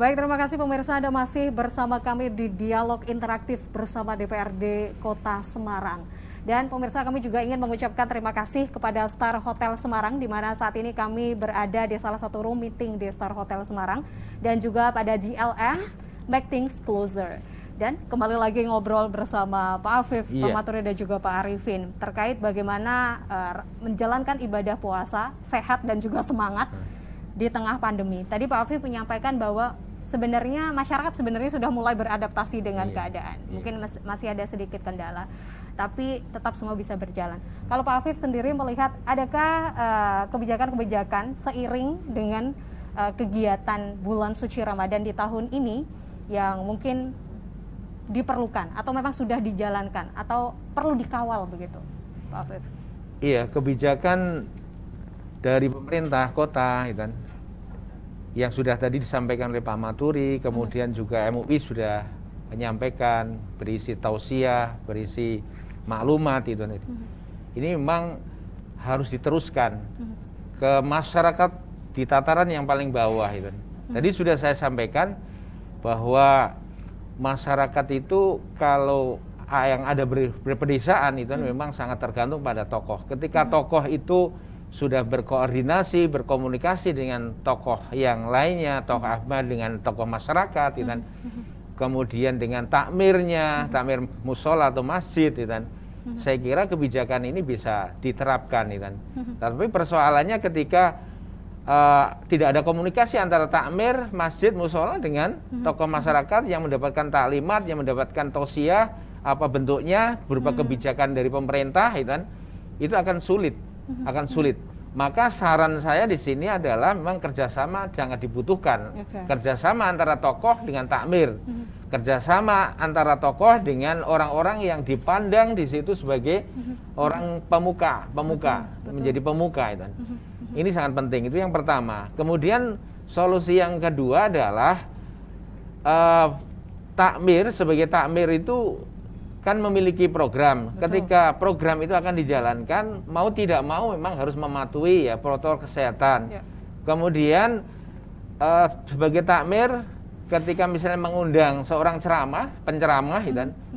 Baik, terima kasih pemirsa, Anda masih bersama kami di Dialog Interaktif bersama DPRD Kota Semarang. Dan pemirsa, kami juga ingin mengucapkan terima kasih kepada Star Hotel Semarang, di mana saat ini kami berada di salah satu room meeting di Star Hotel Semarang, dan juga pada GLM Make Things Closer. Dan kembali lagi ngobrol bersama Pak Afif, Pak Maturi, dan juga Pak Arifin terkait bagaimana menjalankan ibadah puasa sehat dan juga semangat di tengah pandemi. Tadi Pak Afif menyampaikan bahwa sebenarnya masyarakat sudah mulai beradaptasi dengan keadaan. Mungkin masih ada sedikit kendala, tapi tetap semua bisa berjalan. Kalau Pak Afif sendiri melihat, adakah kebijakan-kebijakan seiring dengan kegiatan bulan suci Ramadan di tahun ini yang mungkin diperlukan atau memang sudah dijalankan atau perlu dikawal begitu, Pak Afif? Iya, kebijakan dari pemerintah kota yang sudah tadi disampaikan oleh Pak Maturi, kemudian juga MUI sudah menyampaikan, berisi tausiah, berisi maklumat ini memang harus diteruskan ke masyarakat di tataran yang paling bawah Tadi sudah saya sampaikan bahwa masyarakat itu kalau yang ada berpedesaan memang sangat tergantung pada tokoh. Ketika tokoh itu sudah berkoordinasi, berkomunikasi dengan tokoh yang lainnya, tokoh agama dengan tokoh masyarakat, kemudian dengan takmirnya, takmir musola atau masjid, saya kira kebijakan ini bisa diterapkan. Tapi persoalannya ketika tidak ada komunikasi antara takmir, masjid, musola dengan tokoh masyarakat yang mendapatkan taklimat, yang mendapatkan tausiah, apa bentuknya berupa kebijakan dari pemerintah, itu akan sulit. Maka saran saya di sini adalah memang kerjasama jangan dibutuhkan. Kerjasama antara tokoh dengan takmir, kerjasama antara tokoh dengan orang-orang yang dipandang di situ sebagai orang pemuka, menjadi pemuka Ini sangat penting, itu yang pertama. Kemudian solusi yang kedua adalah takmir sebagai takmir itu kan memiliki program. Ketika program itu akan dijalankan, mau tidak mau memang harus mematuhi protokol kesehatan. Kemudian sebagai takmir, ketika misalnya mengundang seorang penceramah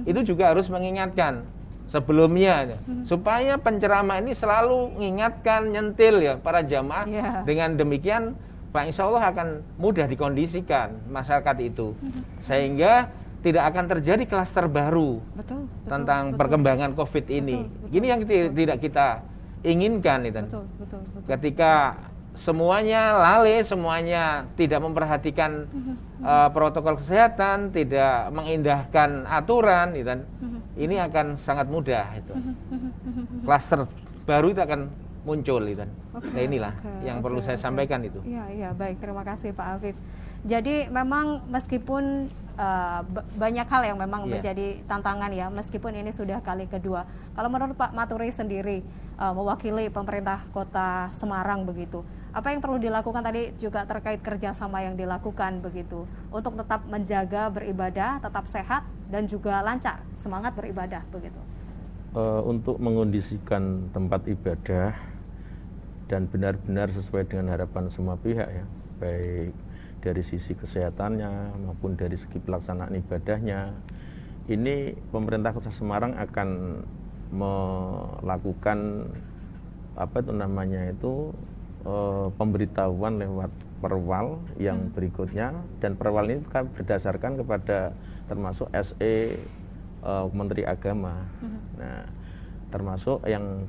itu juga harus mengingatkan sebelumnya supaya penceramah ini selalu mengingatkan, nyentil para jamaah. Dengan demikian Pak, insya Allah akan mudah dikondisikan masyarakat itu sehingga tidak akan terjadi klaster baru tentang perkembangan COVID ini. Ini yang tidak kita inginkan. Ketika semuanya lalai, semuanya tidak memperhatikan protokol kesehatan, tidak mengindahkan aturan, ini akan sangat mudah klaster baru itu akan muncul. Nah, inilah yang perlu saya sampaikan itu. Iya, baik, terima kasih Pak Afif. Jadi memang meskipun banyak hal yang memang menjadi tantangan meskipun ini sudah kali kedua. Kalau menurut Pak Maturi sendiri mewakili pemerintah Kota Semarang begitu, apa yang perlu dilakukan tadi juga terkait kerjasama yang dilakukan begitu untuk tetap menjaga beribadah, tetap sehat dan juga lancar semangat beribadah begitu? Untuk mengondisikan tempat ibadah dan benar-benar sesuai dengan harapan semua pihak baik dari sisi kesehatannya maupun dari segi pelaksanaan ibadahnya, ini pemerintah Kota Semarang akan melakukan pemberitahuan lewat perwal yang berikutnya, dan perwal ini berdasarkan kepada termasuk SE Menteri Agama. Nah, termasuk yang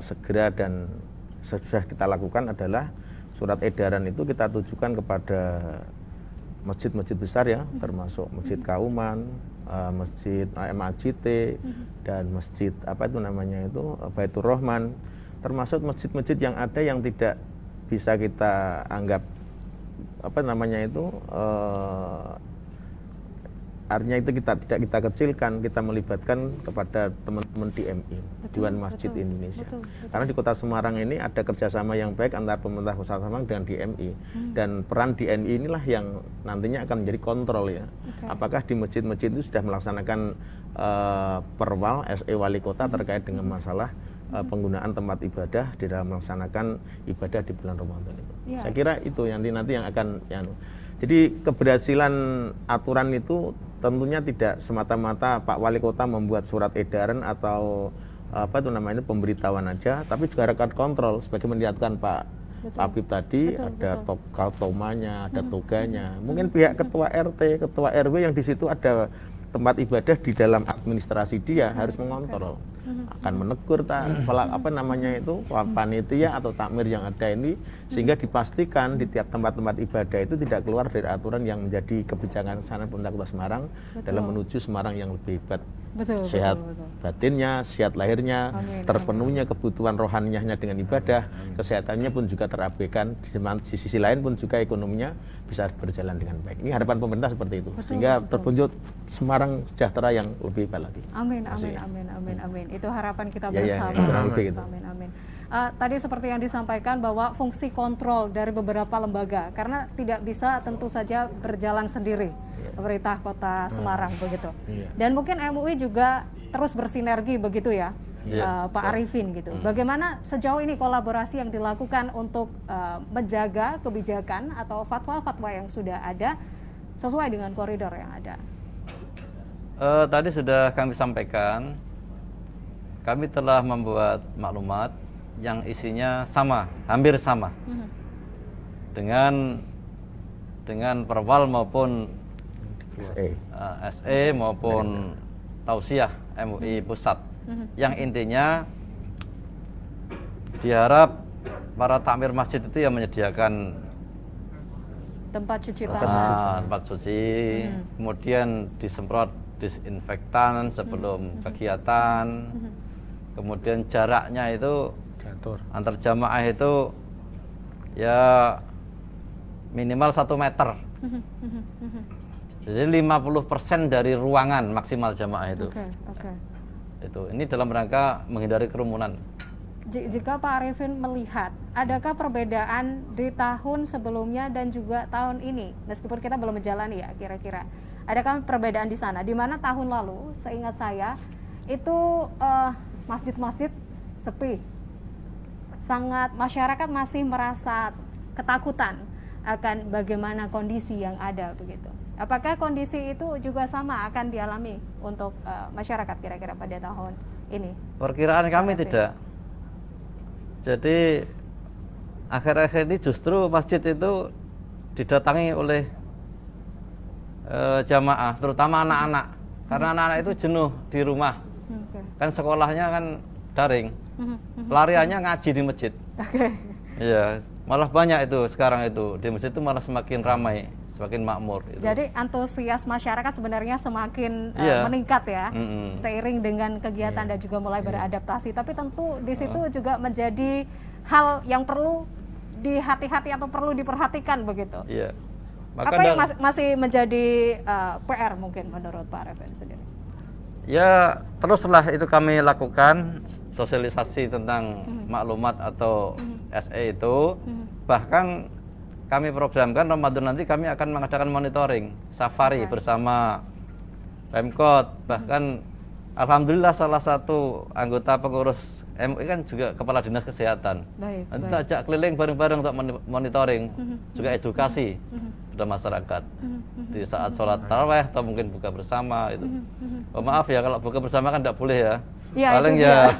segera dan sudah kita lakukan adalah surat edaran itu kita tujukan kepada masjid-masjid besar termasuk Masjid Kauman, Masjid MAJT, dan Masjid Baitur Rahman, termasuk masjid-masjid yang ada yang tidak bisa kita anggap artinya itu tidak kita kecilkan, kita melibatkan kepada teman-teman DMI, Dewan Masjid Indonesia. Karena di Kota Semarang ini ada kerjasama yang baik antara pemerintah Kota Semarang dengan DMI, dan peran DMI inilah yang nantinya akan menjadi kontrol apakah di masjid-masjid itu sudah melaksanakan perwal SE Wali Kota terkait dengan masalah penggunaan tempat ibadah di dalam melaksanakan ibadah di bulan Ramadan itu. Saya kira itu nanti yang akan Jadi keberhasilan aturan itu tentunya tidak semata-mata Pak Wali Kota membuat surat edaran atau pemberitahuan aja, tapi juga rekan kontrol sebagai melihatkan Pak Habib tadi ada tomanya, ada toganya. Mungkin pihak ketua RT, ketua RW yang di situ ada tempat ibadah di dalam administrasi dia harus mengontrol, akan menegur panitia atau takmir yang ada ini, sehingga dipastikan di tiap tempat-tempat ibadah itu tidak keluar dari aturan yang menjadi kebijakan sana pemerintah Kota Semarang dalam menuju Semarang yang lebih hebat. Sehat batinnya, sehat lahirnya, terpenuhnya kebutuhan rohaniahnya dengan ibadah, kesehatannya pun juga terabaikan, di sisi lain pun juga ekonominya bisa berjalan dengan baik. Ini harapan pemerintah seperti itu, sehingga terwujud Semarang sejahtera yang lebih baik lagi. Amin. Itu harapan kita bersama. Amin. Tadi seperti yang disampaikan bahwa fungsi kontrol dari beberapa lembaga, karena tidak bisa tentu saja berjalan sendiri pemerintah Kota Semarang begitu. Dan mungkin MUI juga terus bersinergi begitu ya, Pak Arifin gitu. Bagaimana sejauh ini kolaborasi yang dilakukan untuk menjaga kebijakan atau fatwa-fatwa yang sudah ada sesuai dengan koridor yang ada? Tadi sudah kami sampaikan, kami telah membuat maklumat yang isinya sama, hampir sama dengan perwal maupun SE maupun tausiah MUI pusat, yang intinya diharap para takmir masjid itu yang menyediakan tempat cuci tangan, tempat cuci, kemudian disemprot disinfektan sebelum kegiatan, kemudian jaraknya itu antar jamaah itu ya minimal 1 meter. Jadi 50% dari ruangan maksimal jamaah itu. Itu ini dalam rangka menghindari kerumunan. Jika Pak Arifin melihat, adakah perbedaan di tahun sebelumnya dan juga tahun ini? Meskipun kita belum menjalani ya, kira-kira adakah perbedaan di sana? Di mana tahun lalu, seingat saya, itu masjid-masjid sepi. Sangat masyarakat masih merasa ketakutan akan bagaimana kondisi yang ada begitu. Apakah kondisi itu juga sama akan dialami untuk masyarakat kira-kira pada tahun ini? Perkiraan kami tidak. Jadi akhir-akhir ini justru masjid itu didatangi oleh jamaah, terutama anak-anak. Karena anak-anak itu jenuh di rumah. Kan sekolahnya kan daring. Pelariannya ngaji di masjid. Iya, malah banyak itu sekarang itu. Di masjid itu malah semakin ramai, semakin makmur gitu. Jadi antusias masyarakat sebenarnya semakin meningkat ya, seiring dengan kegiatan dan juga mulai beradaptasi. Tapi tentu di situ juga menjadi hal yang perlu dihati-hati atau perlu diperhatikan begitu. Iya. Apa yang masih menjadi PR mungkin menurut Pak Arifin sendiri? Ya teruslah itu kami lakukan sosialisasi tentang maklumat atau SE itu. Bahkan kami programkan Ramadan nanti kami akan mengadakan monitoring safari bersama Pemkot. Bahkan alhamdulillah salah satu anggota pengurus MUI kan juga kepala dinas kesehatan. Nanti kita ajak keliling bareng-bareng untuk monitoring, juga edukasi pada masyarakat di saat sholat tarawih atau mungkin buka bersama itu. Oh, maaf ya kalau buka bersama kan tidak boleh ya. Paling ya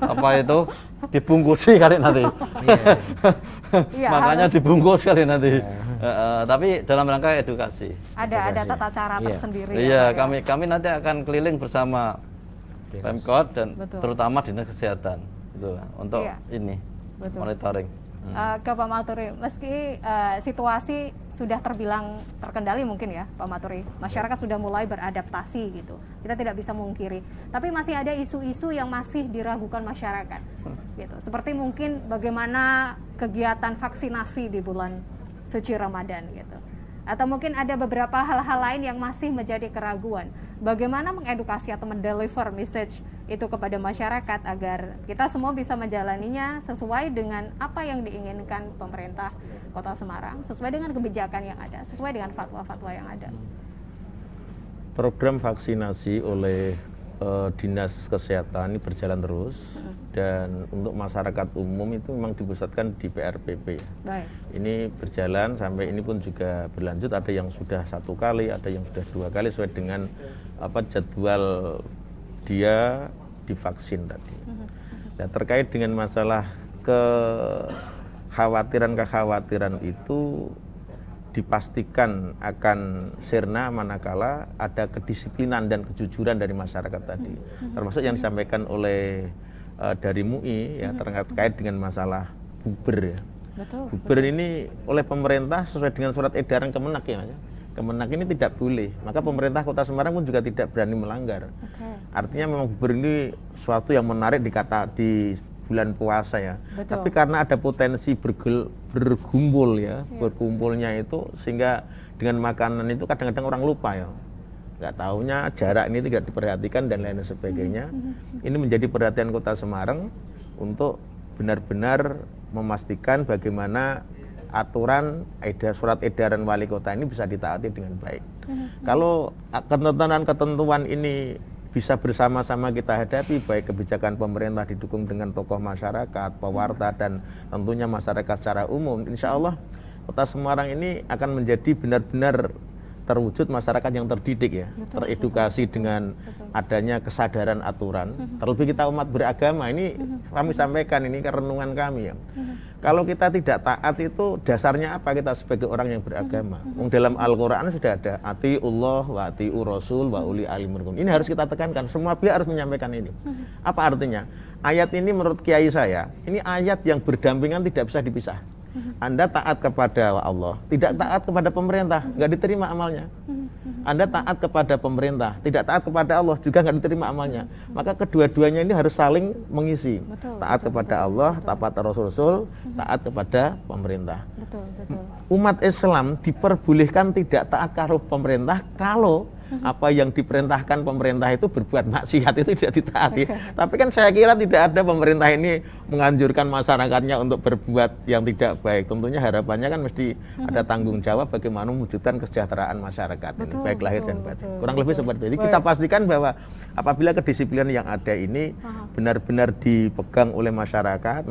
apa itu dibungkusi kali nanti. Makanya dibungkus kali nanti. Tapi dalam rangka edukasi. Ada tata cara tersendiri. Iya, kami nanti akan keliling bersama Pemkot dan terutama dinas kesehatan gitu untuk ini monitoring. Ke Pak Maturi, meski situasi sudah terbilang terkendali mungkin ya Pak Maturi, masyarakat sudah mulai beradaptasi gitu, kita tidak bisa memungkiri, tapi masih ada isu-isu yang masih diragukan masyarakat gitu, seperti mungkin bagaimana kegiatan vaksinasi di bulan suci Ramadan gitu, atau mungkin ada beberapa hal-hal lain yang masih menjadi keraguan. Bagaimana mengedukasi atau mendeliver message itu kepada masyarakat agar kita semua bisa menjalaninya sesuai dengan apa yang diinginkan pemerintah Kota Semarang, sesuai dengan kebijakan yang ada, sesuai dengan fatwa-fatwa yang ada. Program vaksinasi oleh Dinas Kesehatan ini berjalan terus, dan untuk masyarakat umum itu memang dipusatkan di PRPP. Baik. Ini berjalan sampai ini pun juga berlanjut, ada yang sudah 1 kali, ada yang sudah 2 kali sesuai dengan jadwal dia divaksin tadi. Nah, terkait dengan masalah kekhawatiran itu dipastikan akan sirna manakala ada kedisiplinan dan kejujuran dari masyarakat tadi, termasuk yang disampaikan oleh dari MUI ya terkait dengan masalah buber ya. Betul. Buber ini oleh pemerintah sesuai dengan surat edaran Kemenak ya, Mas. Kemenak ini tidak boleh, maka pemerintah Kota Semarang pun juga tidak berani melanggar. Artinya memang buber ini suatu yang menarik di bulan puasa ya. Betul. Tapi karena ada potensi berkumpul ya, berkumpulnya itu sehingga dengan makanan itu kadang-kadang orang lupa ya. Nggak tahunya jarak ini tidak diperhatikan dan lain sebagainya. Ini menjadi perhatian Kota Semarang untuk benar-benar memastikan bagaimana aturan surat edaran wali kota ini bisa ditaati dengan baik. Kalau ketentuan ini bisa bersama-sama kita hadapi, baik kebijakan pemerintah didukung dengan tokoh masyarakat, pewarta, dan tentunya masyarakat secara umum, insya Allah Kota Semarang ini akan menjadi benar-benar terwujud masyarakat yang terdidik ya, teredukasi dengan adanya kesadaran aturan. Terlebih kita umat beragama ini kami sampaikan ini kerenungan kami ya. Kalau kita tidak taat itu dasarnya apa kita sebagai orang yang beragama? Dalam Al-Qur'an sudah ada atiullah wa atiur rasul wa uli alimur minkum. Ini harus kita tekankan, semua pihak harus menyampaikan ini. Apa artinya? Ayat ini menurut kiai saya, ini ayat yang berdampingan tidak bisa dipisah. Anda taat kepada Allah, tidak taat kepada pemerintah, nggak diterima amalnya. Anda taat kepada pemerintah, tidak taat kepada Allah, juga nggak diterima amalnya. Maka kedua-duanya ini harus saling mengisi. Taat kepada Allah, taat Rasul, taat kepada pemerintah. Umat Islam diperbolehkan tidak taat kepada pemerintah kalau apa yang diperintahkan pemerintah itu berbuat maksiat itu tidak ditaati. Tapi kan saya kira tidak ada pemerintah ini menganjurkan masyarakatnya untuk berbuat yang tidak baik. Tentunya harapannya kan mesti ada tanggung jawab bagaimana mewujudkan kesejahteraan masyarakat, baik lahir dan batin. Kurang lebih seperti itu. Jadi kita pastikan bahwa apabila kedisiplinan yang ada ini benar-benar dipegang oleh masyarakat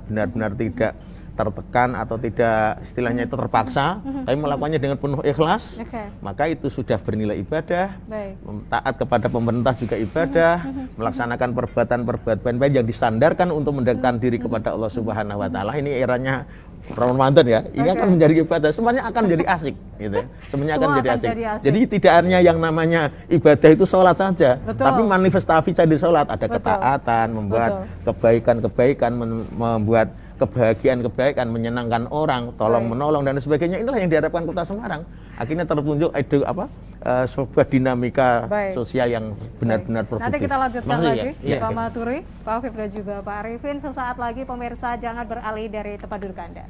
benar-benar tidak tertekan atau tidak istilahnya itu terpaksa, tapi melakukannya dengan penuh ikhlas, maka itu sudah bernilai ibadah. Taat kepada pemerintah juga ibadah, melaksanakan perbuatan baik yang disandarkan untuk mendekatkan diri kepada Allah Subhanahu wa taala. Ini eranya Ramadan ya, ini akan menjadi ibadah, semuanya akan menjadi asik gitu ya. Semuanya akan menjadi asik. Jadi tidak hanya yang namanya ibadah itu sholat saja, tapi manifestasi dari sholat ada ketaatan, membuat kebaikan-kebaikan, membuat kebahagiaan-kebaikan, menyenangkan orang, tolong menolong dan sebagainya. Inilah yang diharapkan Kota Semarang. Akhirnya tertunjuk sebuah dinamika sosial yang benar-benar produktif. Nanti kita lanjutkan lagi Pak Maturi, Pak Afif dan juga Pak Arifin. Sesaat lagi pemirsa, jangan beralih dari tempat duduk Anda.